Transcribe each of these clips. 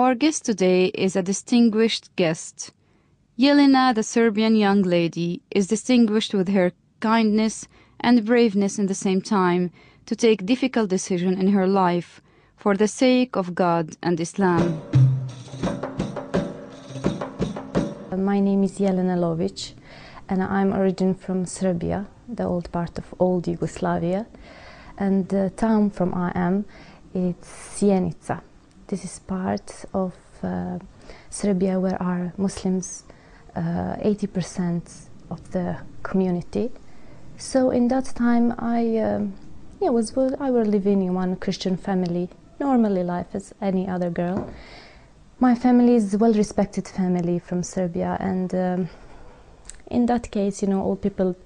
Our guest today is a distinguished guest. Jelena, the Serbian young lady, is distinguished with her kindness and braveness in the same time to take difficult decisions in her life for the sake of God and Islam. My name is Jelena Lovic, and I'm originally from Serbia, the old part of old Yugoslavia. And the town from I am, it's Sjenica. This is part of Serbia where are Muslims, 80% of the community. So in that time, I was living in one Christian family, normally life as any other girl. My family is a well-respected family from Serbia, and in that case, all people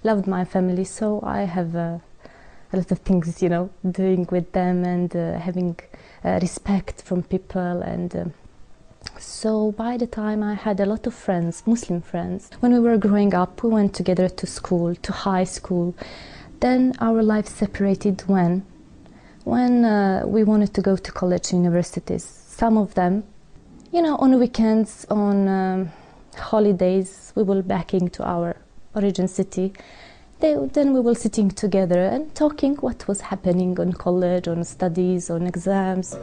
loved my family, so I have a lot of things, doing with them and having respect from people. And so by the time I had a lot of friends, Muslim friends. When we were growing up, we went together to school, to high school. Then our life separated when we wanted to go to college, universities. Some of them, on weekends, on holidays, we will back into our origin city. Then we were sitting together and talking what was happening on college, on studies, on exams.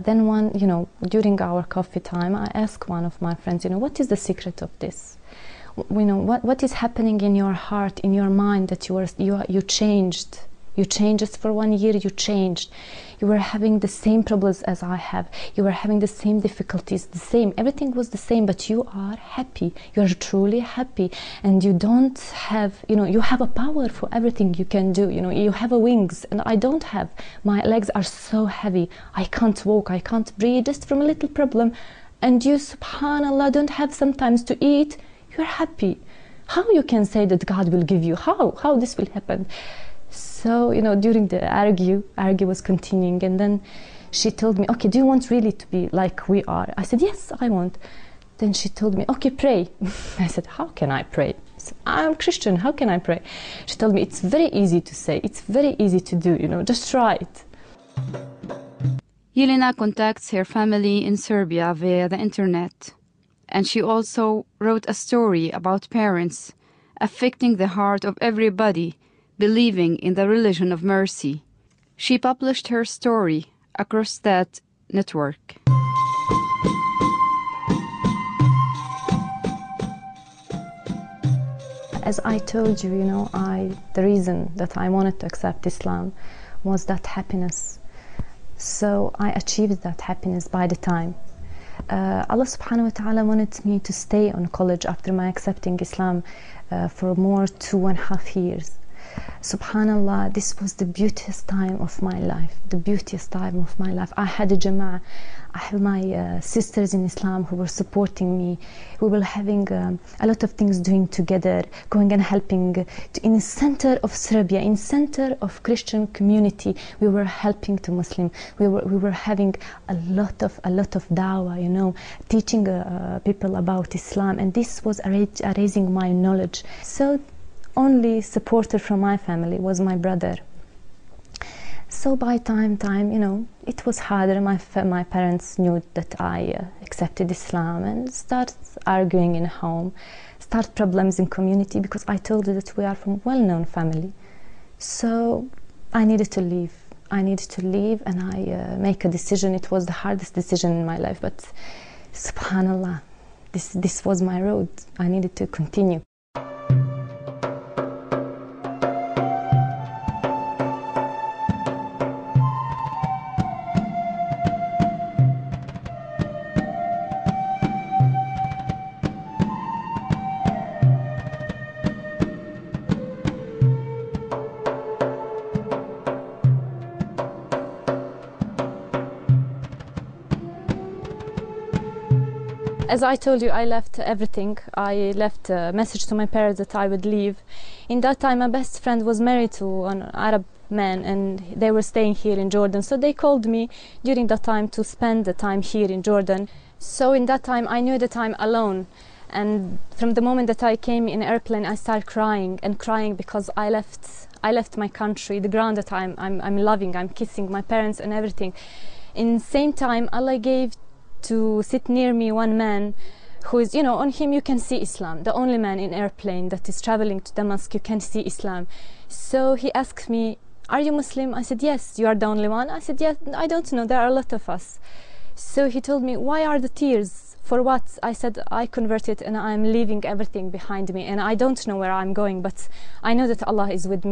Then during our coffee time, I asked one of my friends, what is the secret of this? What is happening in your heart, in your mind that you changed? You changed for 1 year, you changed. You were having the same problems as I have. You were having the same difficulties, the same. Everything was the same, but you are happy. You are truly happy. And you don't have, you have a power for everything you can do. You have a wings, and I don't have. My legs are so heavy. I can't walk, I can't breathe, just from a little problem. And you, subhanAllah, don't have sometimes to eat. You're happy. How you can say that God will give you? How this will happen? So, during the argue was continuing, and then she told me, okay, do you want really to be like we are? I said, yes, I want. Then she told me, okay, pray. I said, how can I pray? I said, I'm Christian, how can I pray? She told me, it's very easy to say, it's very easy to do, just try it. Jelena contacts her family in Serbia via the internet, and she also wrote a story about parents affecting the heart of everybody believing in the religion of mercy. She published her story across that network. As I told you, the reason that I wanted to accept Islam was that happiness. So I achieved that happiness by the time. Allah subhanahu wa ta'ala wanted me to stay on college after my accepting Islam for more 2.5 years. Subhanallah, this was the beauteous time of my life, the beauteous time of my life. I had a jama'ah. I have my sisters in Islam who were supporting me. We were having a lot of things doing together, going and helping in the center of Serbia, in center of Christian community. We were helping to Muslim. We were having a lot of dawah, teaching people about Islam, and this was raising my knowledge. So only supporter from my family was my brother. So by time, it was harder. My parents knew that I accepted Islam and start arguing in home, start problems in community, because I told her that we are from well-known family. So I needed to leave. And I make a decision. It was the hardest decision in my life, but subhanallah, this was my road. I needed to continue. As I told you, I left everything. I left a message to my parents that I would leave. In that time, my best friend was married to an Arab men, and they were staying here in Jordan. So they called me during that time to spend the time here in Jordan. So in that time I knew that I'm alone, and from the moment that I came in airplane I started crying and crying because I left my country, the ground that I'm loving, I'm kissing my parents and everything. In the same time, Allah gave to sit near me one man who is, you know, on him you can see Islam, the only man in airplane that is traveling to Damascus, you can see Islam. So he asked me, are you Muslim? I said, yes. You are the only one? I said, yes. I don't know, there are a lot of us. So he told me, why are the tears? For what? I said, I converted and I'm leaving everything behind me and I don't know where I'm going, but I know that Allah is with me.